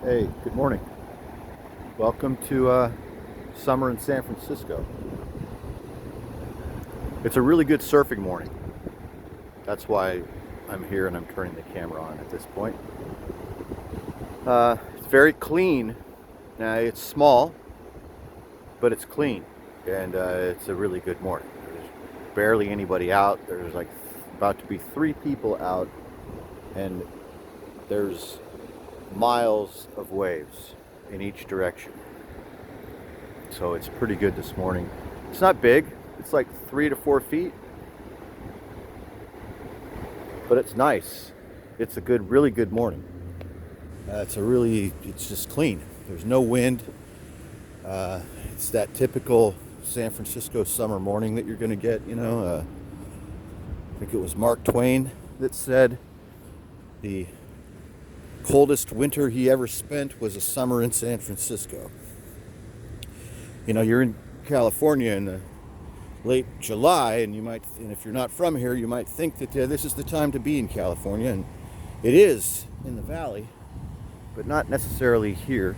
Hey, good morning. Welcome to summer in San Francisco. It's a really good surfing morning. That's why I'm here and I'm turning the camera on at this point. It's very clean. Now, it's small, but it's clean. And it's a really good morning. There's barely anybody out. There's like about to be 3 people out, and there's miles of waves in each direction. So it's pretty good this morning. It's not big. It's like 3 to 4 feet, but it's nice. It's a good, really good morning. It's just clean. There's no wind. It's that typical San Francisco summer morning that you're going to get. I think it was Mark Twain that said the coldest winter he ever spent was a summer in San Francisco. You're in California in the late July, and if you're not from here, you might think that this is the time to be in California, and it is in the valley, but not necessarily here.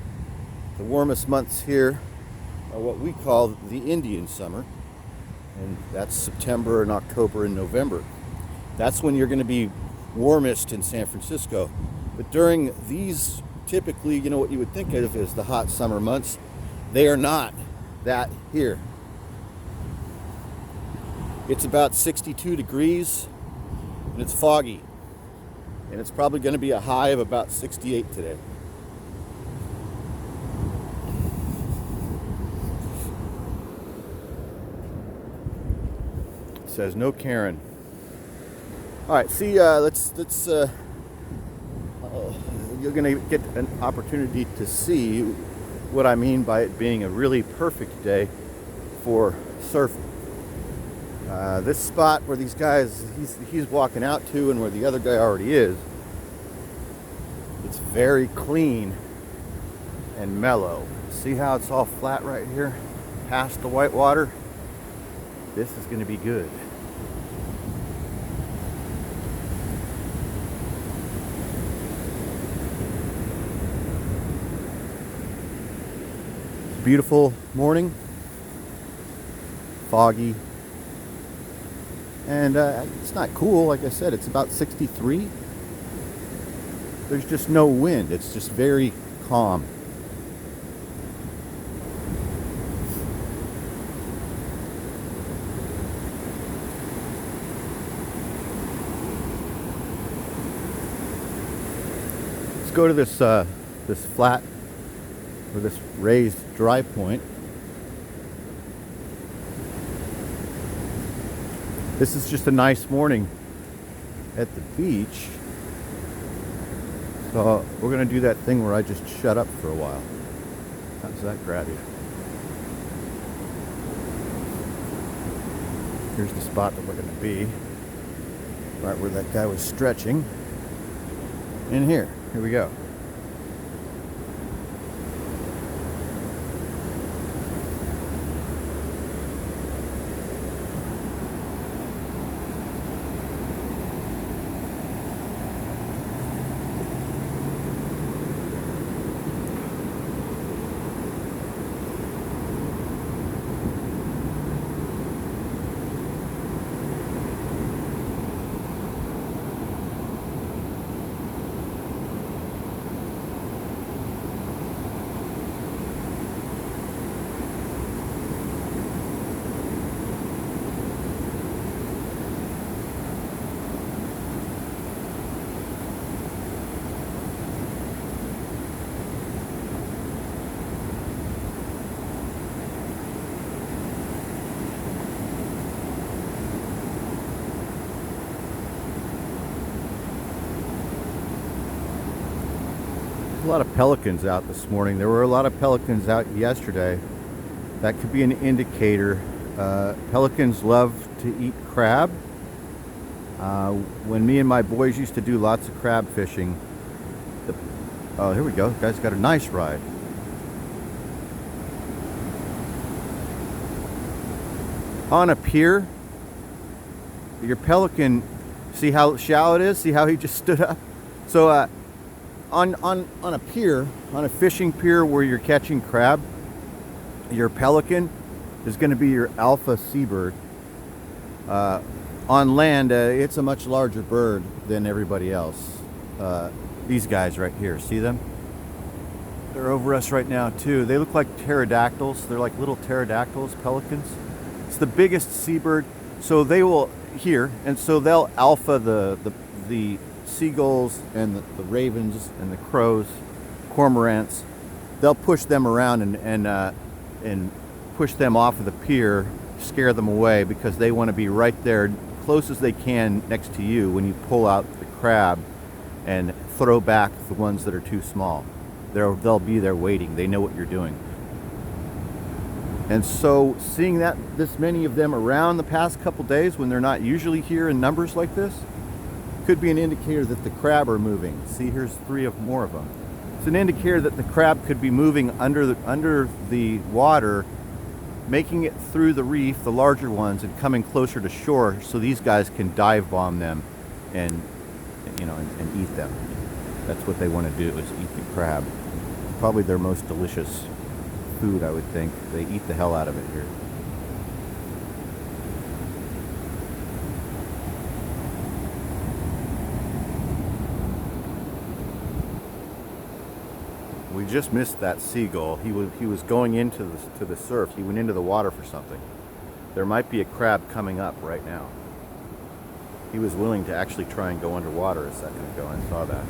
The warmest months here are what we call the Indian summer, and that's September and October and November. That's when you're going to be warmest in San Francisco. But during these, typically, what you would think of as the hot summer months, they are not that here. It's about 62 degrees and it's foggy, and it's probably going to be a high of about 68 today. It says no Karen. All right, see, you're going to get an opportunity to see what I mean by it being a really perfect day for surfing. This spot where these guys, he's walking out to, and where the other guy already is, it's very clean and mellow. See how it's all flat right here past the white water? This is going to be good. Beautiful morning, foggy, and it's not cool. Like I said, it's about 63. There's just no wind. It's just very calm. Let's go to this flat, or this raised dry point. This is just a nice morning at the beach. So we're going to do that thing where I just shut up for a while. How does that grab you? Here's the spot that we're going to be. Right where that guy was stretching. In here. Here we go. A lot of pelicans out this morning. There were a lot of pelicans out yesterday. That could be an indicator. Pelicans love to eat crab. When me and my boys used to do lots of crab fishing, oh, here we go. The guy's got a nice ride. On a pier, your pelican, see how shallow it is? See how he just stood up? So on a pier, on a fishing pier where you're catching crab, your pelican is going to be your alpha seabird. On land, it's a much larger bird than everybody else. These guys right here, see them? They're over us right now too. They look like pterodactyls. They're like little pterodactyls, pelicans. It's the biggest seabird. So they will here, and so they'll alpha the seagulls and the ravens and the crows, cormorants. They'll push them around and push them off of the pier, scare them away because they want to be right there, close as they can next to you when you pull out the crab and throw back the ones that are too small. They'll be there waiting. They know what you're doing. And so seeing this many of them around the past couple days when they're not usually here in numbers like this could be an indicator that the crab are moving. See, here's more of them. It's an indicator that the crab could be moving under the water, making it through the reef, the larger ones, and coming closer to shore so these guys can dive bomb them and eat them. That's what they want to do, is eat the crab. Probably their most delicious food, I would think. They eat the hell out of it here. We just missed that seagull. He was going into the surf. He went into the water for something. There might be a crab coming up right now. He was willing to actually try and go underwater a second ago. I saw that.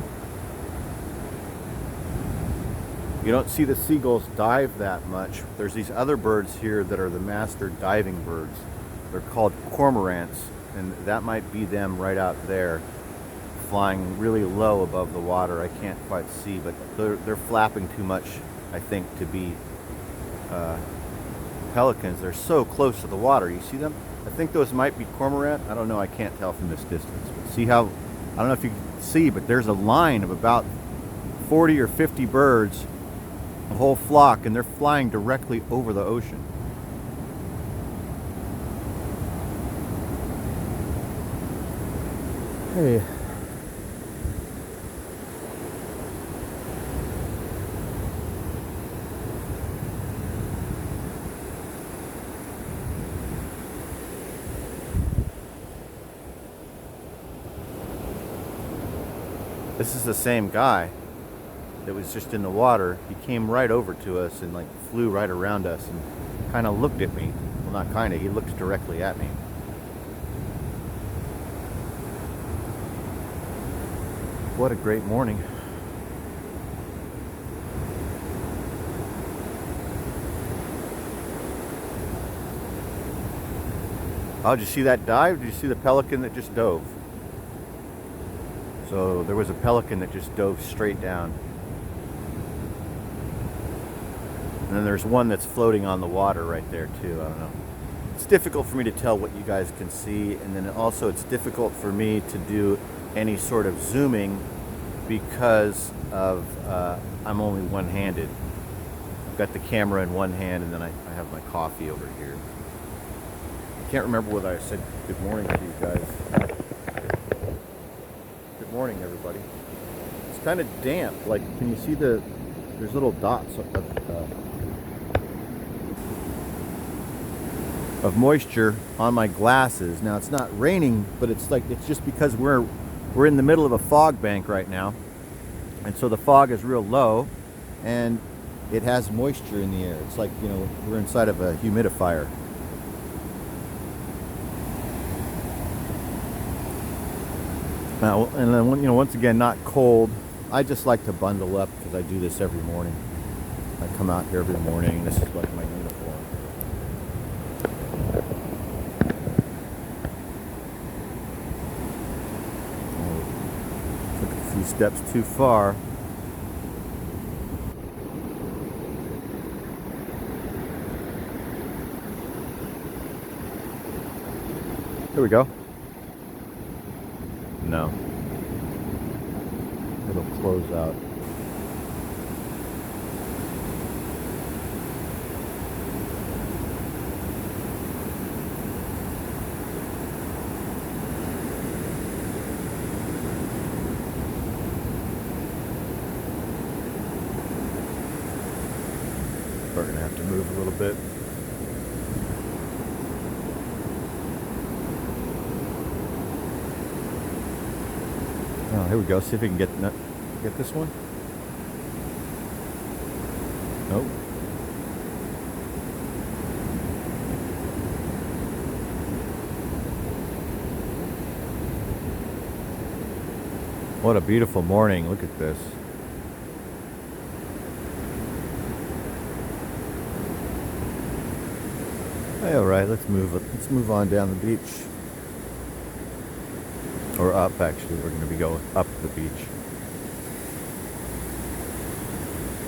You don't see the seagulls dive that much. There's these other birds here that are the master diving birds. They're called cormorants, and that might be them right out there, flying really low above the water. I can't quite see, but they're flapping too much, I think, to be pelicans. They're so close to the water. You see them? I think those might be cormorant. I don't know. I can't tell from this distance. But see how, I don't know if you can see, but there's a line of about 40 or 50 birds, a whole flock, and they're flying directly over the ocean. Hey. This is the same guy that was just in the water. He came right over to us and like flew right around us and kind of looked at me. Well, not kind of, he looked directly at me. What a great morning. Oh, did you see that dive? Did you see the pelican that just dove? So there was a pelican that just dove straight down. And then there's one that's floating on the water right there too. I don't know. It's difficult for me to tell what you guys can see, and then also it's difficult for me to do any sort of zooming because of I'm only one-handed. I've got the camera in one hand and then I have my coffee over here. I can't remember whether I said good morning to you guys. Good morning, everybody. It's kind of damp. Like, can you see there's little dots of moisture on my glasses. Now it's not raining, but it's just because we're in the middle of a fog bank right now, and so the fog is real low and it has moisture in the air. It's like, we're inside of a humidifier. Now, and then, once again, not cold. I just like to bundle up because I do this every morning. I come out here every morning. This is like my uniform. Took a few steps too far. Here we go. No. It'll close out. We're gonna have to move a little bit. Oh, here we go. See if we can get this one. Nope. What a beautiful morning. Look at this. All right, let's move on down the beach. Or up, actually. We're going to be going up the beach.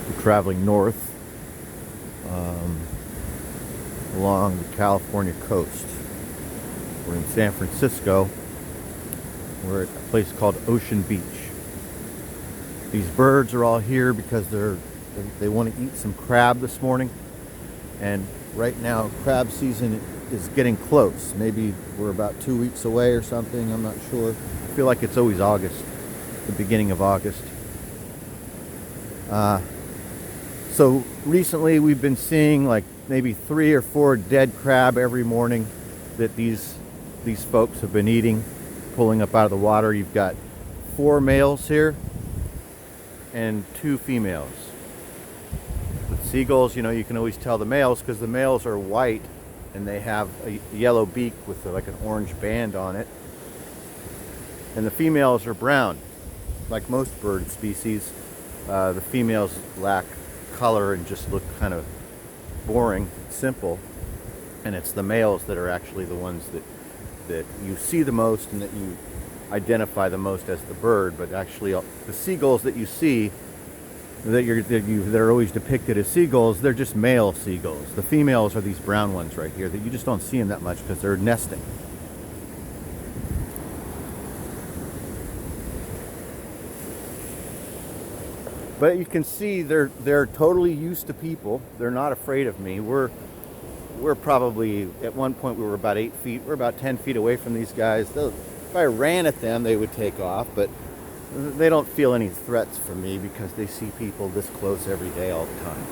We're traveling north along the California coast. We're in San Francisco. We're at a place called Ocean Beach. These birds are all here because they want to eat some crab this morning. And right now, crab season is getting close. Maybe we're about 2 weeks away or something. I'm not sure. I feel like it's always August, the beginning of August. So recently we've been seeing like maybe 3 or 4 dead crab every morning that these folks have been eating, pulling up out of the water. You've got 4 males here and 2 females. With seagulls, you can always tell the males because the males are white and they have a yellow beak with like an orange band on it. And the females are brown. Like most bird species, the females lack color and just look kind of boring, simple. And it's the males that are actually the ones that you see the most and that you identify the most as the bird. But actually the seagulls that you see that are always depicted as seagulls, they're just male seagulls. The females are these brown ones right here that you just don't see them that much because they're nesting. But you can see they're totally used to people. They're not afraid of me. We're probably, at one point we were about 8 feet. We're about 10 feet away from these guys. If I ran at them, they would take off, but they don't feel any threats from me because they see people this close every day all the time.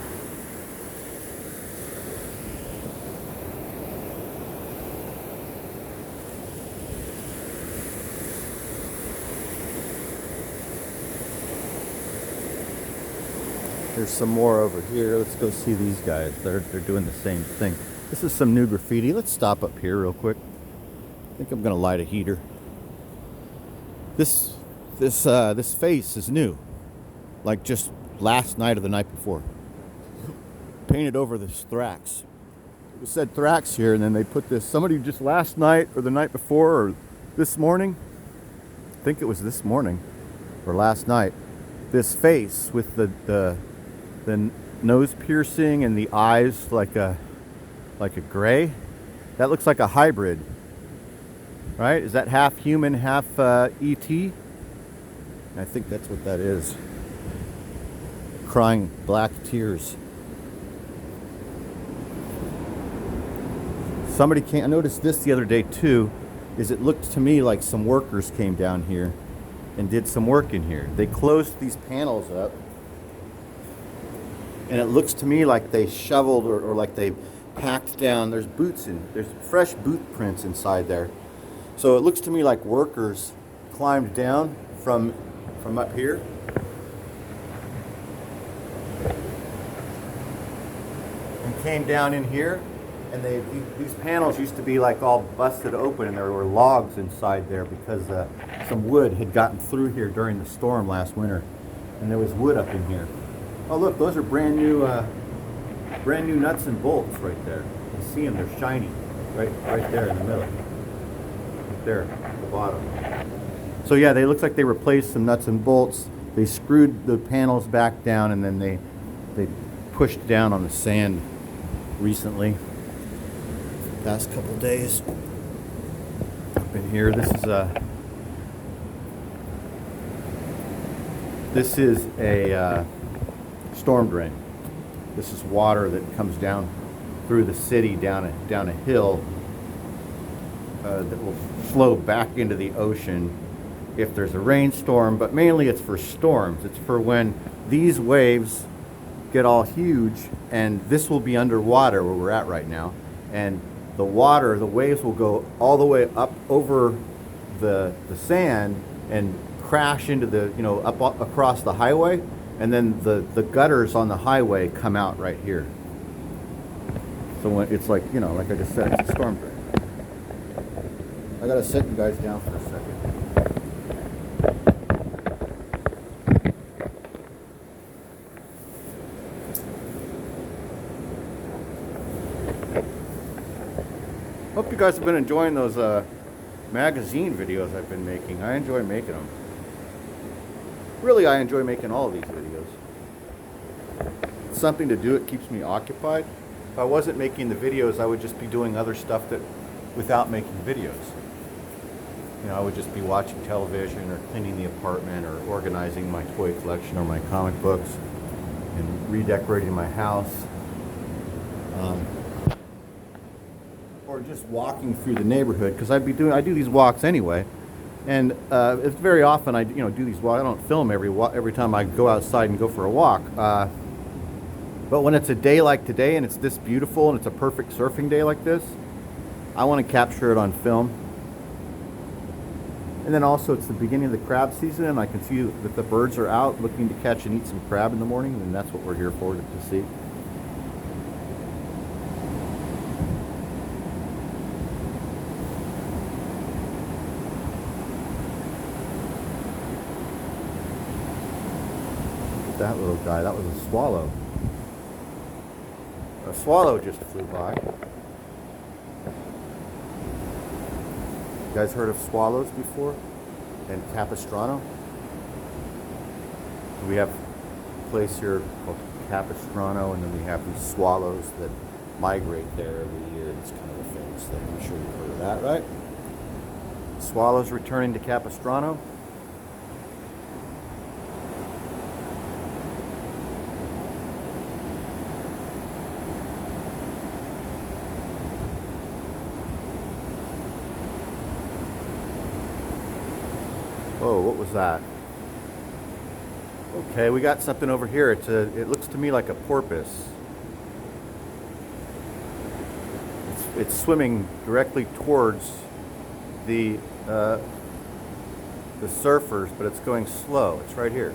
There's some more over here. Let's go see these guys. They're doing the same thing. This is some new graffiti. Let's stop up here real quick. I think I'm gonna light a heater. This face is new, like just last night or the night before. Painted over this Thrax. It said Thrax here, and then they put this. Somebody just last night or the night before or this morning. I think it was this morning or last night. This face with the nose piercing and the eyes like a gray. That looks like a hybrid, right? Is that half human, half ET? I think that's what that is. Crying black tears. I noticed this the other day too, is it looked to me like some workers came down here and did some work in here. They closed these panels up, and it looks to me like they shoveled or like they packed down. There's fresh boot prints inside there. So it looks to me like workers climbed down from up here and came down in here, and these panels used to be like all busted open, and there were logs inside there because some wood had gotten through here during the storm last winter, and there was wood up in here. Oh look, those are brand new nuts and bolts right there. You can see them, they're shiny, right there in the middle, right there at the bottom. So yeah, they look like they replaced some nuts and bolts. They screwed the panels back down, and then they pushed down on the sand recently. Past couple days up in here. This is a storm drain. This is water that comes down through the city down a hill that will flow back into the ocean if there's a rainstorm, but mainly it's for storms. It's for when these waves get all huge, and this will be underwater where we're at right now, and the water, the waves will go all the way up over the sand and crash into the, you know, up across the highway, and then the gutters on the highway come out right here. So when it's like, you know, like I just said, it's a storm drain. I gotta sit you guys down for a second. Hope you guys have been enjoying those magazine videos I've been making. I enjoy making them. Really, I enjoy making all of these videos. It's something to do. It keeps me occupied. If I wasn't making the videos, I would just be doing other stuff that, without making videos. You know, I would just be watching television or cleaning the apartment or organizing my toy collection or my comic books and redecorating my house. Or just walking through the neighborhood, because I do these walks anyway, and it's very often I do these walks. I don't film every time I go outside and go for a walk. But when it's a day like today and it's this beautiful and it's a perfect surfing day like this, I want to capture it on film. And then also it's the beginning of the crab season, and I can see that the birds are out looking to catch and eat some crab in the morning, and that's what we're here for, to see. That little guy, that was a swallow. A swallow just flew by. You guys heard of swallows before? And Capistrano? We have a place here called Capistrano, and then we have these swallows that migrate there every year. It's kind of a famous thing. I'm sure you've heard of that, right? Swallows returning to Capistrano. Oh, what was that? Okay, we got something over here. It looks to me like a porpoise. It's swimming directly towards the surfers, but it's going slow. It's right here.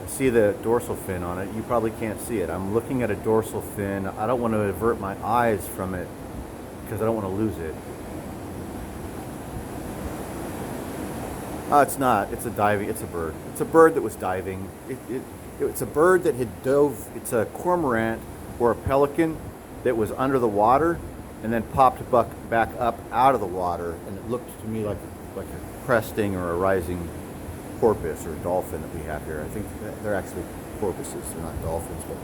I see the dorsal fin on it. You probably can't see it. I'm looking at a dorsal fin. I don't want to avert my eyes from it because I don't want to lose it. It's not. It's a diving. It's a bird. It's a bird that was diving. It's a bird that had dove. It's a cormorant or a pelican that was under the water and then popped back up out of the water, and it looked to me like a cresting or a rising porpoise or dolphin that we have here. I think they're actually porpoises. They're not dolphins, but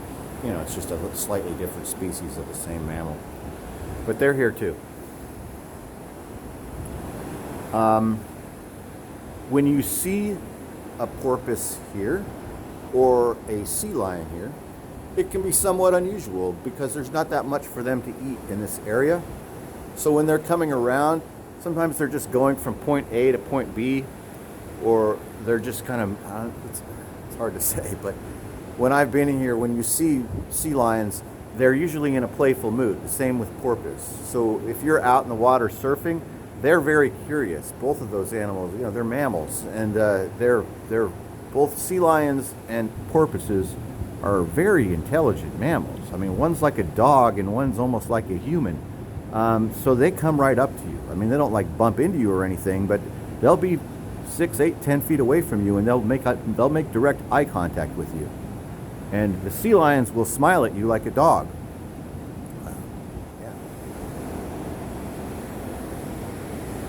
you know, it's just a slightly different species of the same mammal. But they're here too. When you see a porpoise here or a sea lion here, it can be somewhat unusual because there's not that much for them to eat in this area. So when they're coming around, sometimes they're just going from point A to point B, or they're just kind of, it's hard to say, but when I've been in here, when you see sea lions, they're usually in a playful mood. The same with porpoise. So if you're out in the water surfing, they're very curious. Both of those animals, you know, they're mammals, and they're both sea lions and porpoises are very intelligent mammals. I mean, one's like a dog and one's almost like a human. So they come right up to you. I mean, they don't like bump into you or anything, but they'll be 6, 8, 10 feet away from you, and they'll make direct eye contact with you. And the sea lions will smile at you like a dog.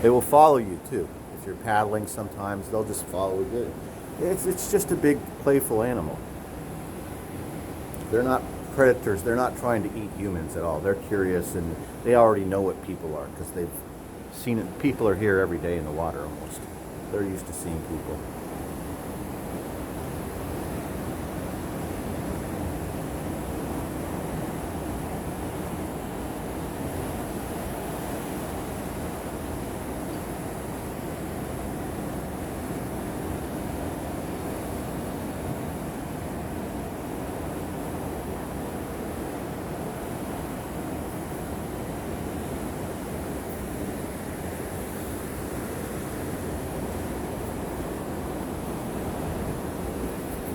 They will follow you too. If you're paddling sometimes, they'll just follow you. It's just a big playful animal. They're not predators. They're not trying to eat humans at all. They're curious, and they already know what people are because they've seen it. People are here every day in the water almost. They're used to seeing people.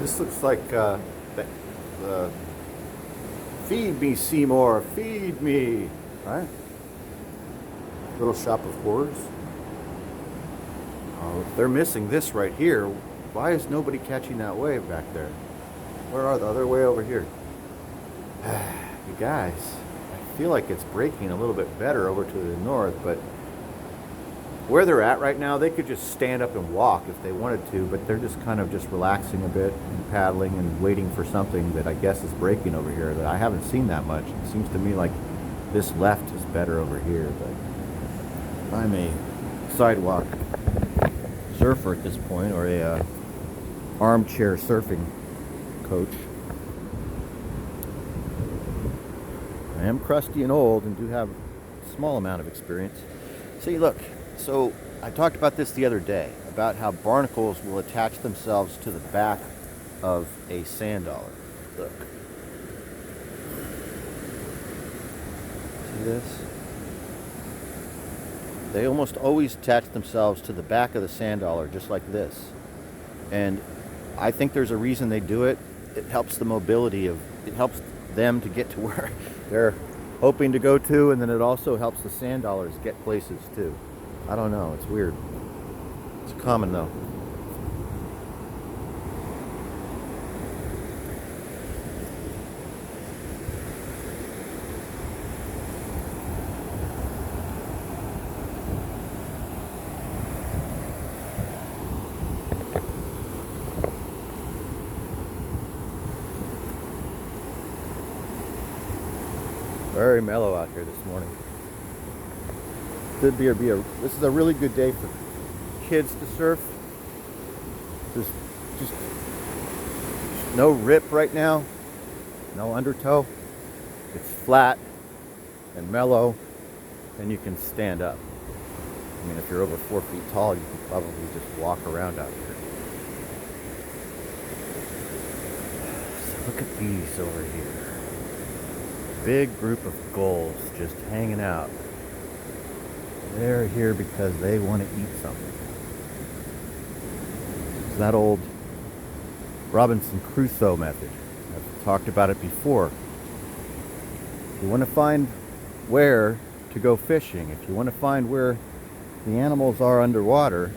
This looks like the Feed Me Seymour, feed me, right? Little Shop of Horrors. Oh, they're missing this right here. Why is nobody catching that wave back there? Where are the other way over here? You guys, I feel like it's breaking a little bit better over to the north, but where they're at right now, they could just stand up and walk if they wanted to, but they're just kind of just relaxing a bit and paddling and waiting for something that I guess is breaking over here that I haven't seen that much. It seems to me like this left is better over here, but I'm a sidewalk surfer at this point, or a armchair surfing coach. I am crusty and old and do have a small amount of experience. See, look, so I talked about this the other day, about how barnacles will attach themselves to the back of a sand dollar. Look. See this? They almost always attach themselves to the back of the sand dollar, just like this. And I think there's a reason they do it. It helps the mobility of, it helps them to get to where they're hoping to go to, and then it also helps the sand dollars get places too. I don't know, it's weird. It's common though. Very mellow out here this morning. This is a really good day for kids to surf. There's just no rip right now, no undertow. It's flat and mellow, and you can stand up. I mean, if you're over 4 feet tall, you can probably just walk around out here. So look at these over here. Big group of gulls just hanging out. They're here because they want to eat something. It's that old Robinson Crusoe method. I've talked about it before. If you want to find where to go fishing, if you want to find where the animals are underwater,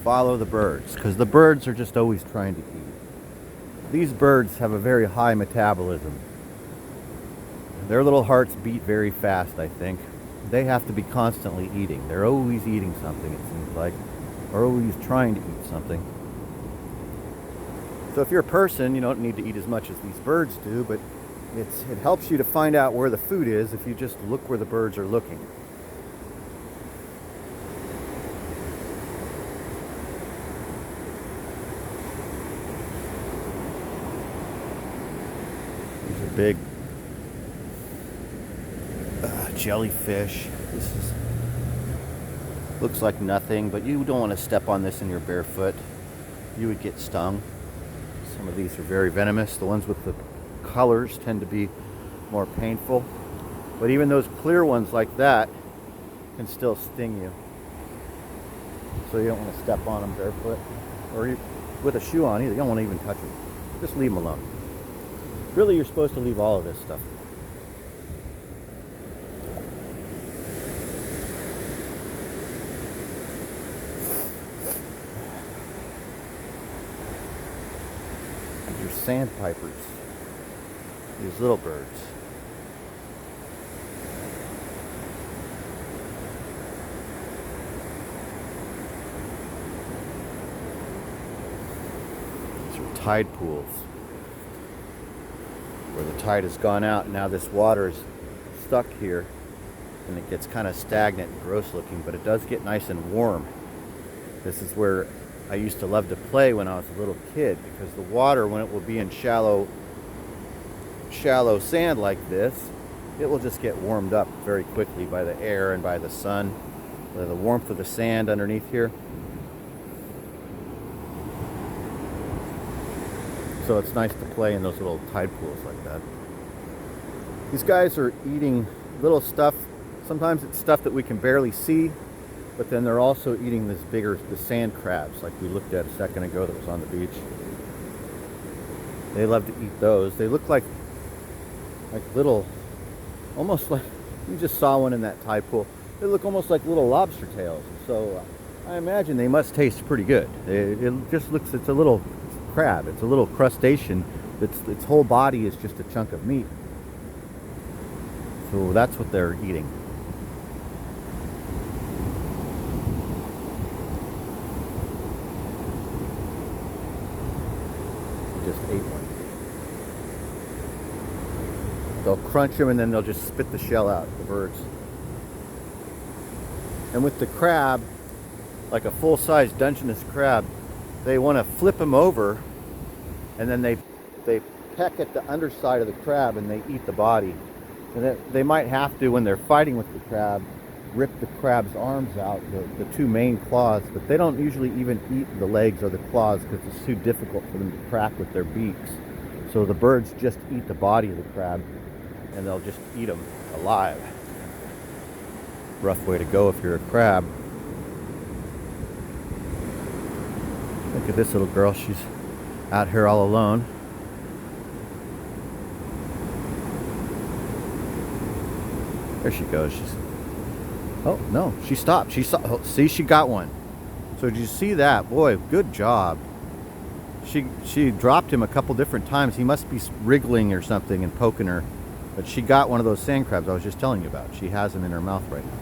follow the birds, because the birds are just always trying to eat. These birds have a very high metabolism. Their little hearts beat very fast, I think. They have to be constantly eating. They're always eating something, it seems like, or always trying to eat something. So if you're a person, you don't need to eat as much as these birds do, but it helps you to find out where the food is if you just look where the birds are looking. These are big jellyfish. Looks like nothing, but you don't want to step on this in your bare foot. You would get stung. Some of these are very venomous. The ones with the colors tend to be more painful. But even those clear ones like that can still sting you. So you don't want to step on them barefoot. Or with a shoe on either. You don't want to even touch them. Just leave them alone. Really, you're supposed to leave all of this stuff. Sandpipers, these little birds. These are tide pools where the tide has gone out and now this water is stuck here and it gets kind of stagnant and gross looking, but it does get nice and warm. This is where I used to love to play when I was a little kid, because the water, when it will be in shallow sand like this, it will just get warmed up very quickly by the air and by the sun, by the warmth of the sand underneath here. So it's nice to play in those little tide pools like that. These guys are eating little stuff. Sometimes it's stuff that we can barely see, but then they're also eating the sand crabs like we looked at a second ago that was on the beach. They love to eat those. They look like little, almost like, you just saw one in that tide pool. They look almost like little lobster tails. So I imagine they must taste pretty good. It just looks, it's a little crab. It's a little crustacean. Its whole body is just a chunk of meat. So that's what they're eating. Just ate one. They'll crunch them and then they'll just spit the shell out, the birds. And with the crab, like a full-size Dungeness crab, they want to flip them over, and then they peck at the underside of the crab and they eat the body. And they might have to, when they're fighting with the crab, rip the crab's arms out, the two main claws, but they don't usually even eat the legs or the claws because it's too difficult for them to crack with their beaks. So the birds just eat the body of the crab, and they'll just eat them alive. Rough way to go if you're a crab. Look at this little girl. She's out here all alone. There she goes. Oh no, she stopped. She saw. Oh, see, she got one. So did you see that? Boy, good job. She dropped him a couple different times. He must be wriggling or something and poking her. But she got one of those sand crabs I was just telling you about. She has them in her mouth right now.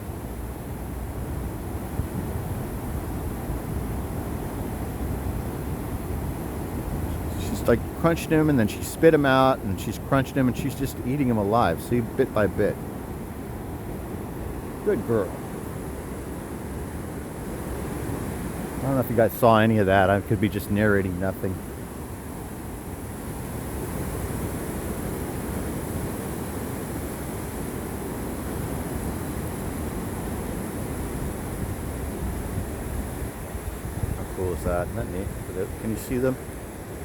She's like crunching him, and then she spit him out, and she's crunching him, and she's just eating him alive. See, bit by bit. Good girl. I don't know if you guys saw any of that. I could be just narrating nothing. How cool is that? Isn't that neat? Can you see them?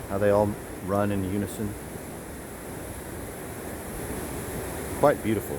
How they all run in unison? Quite beautiful.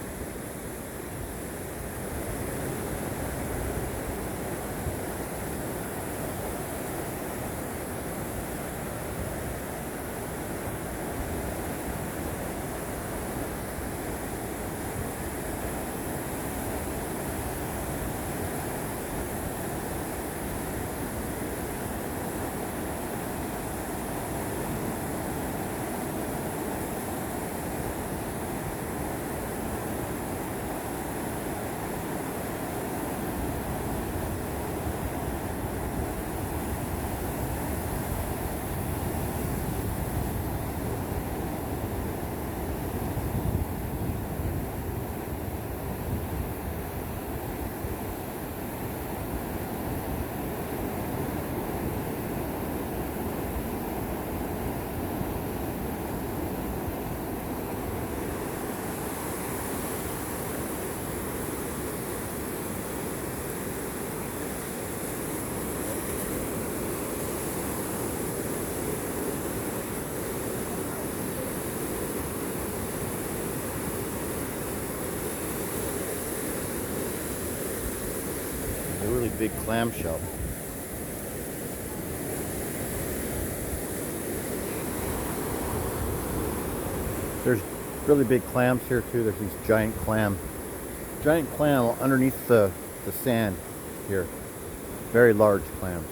A really big clamshell. There's really big clams here too. There's these giant clam underneath the sand here. Very large clams.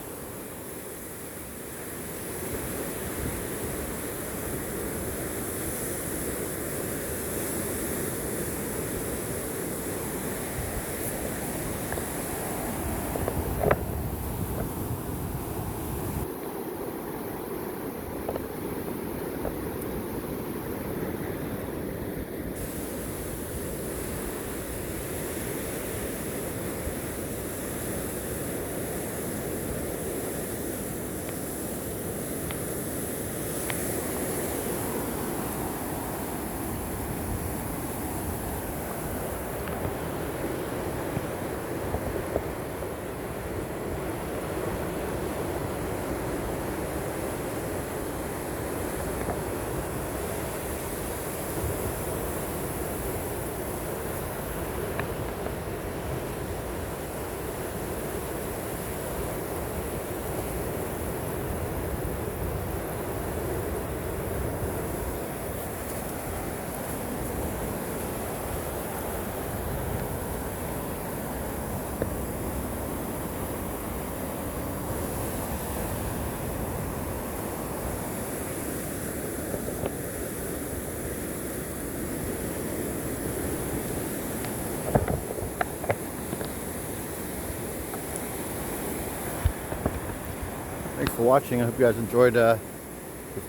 Thanks for watching. I hope you guys enjoyed this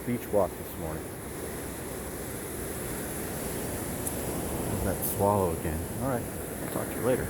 beach walk this morning. There's that swallow again. All right, I'll talk to you later.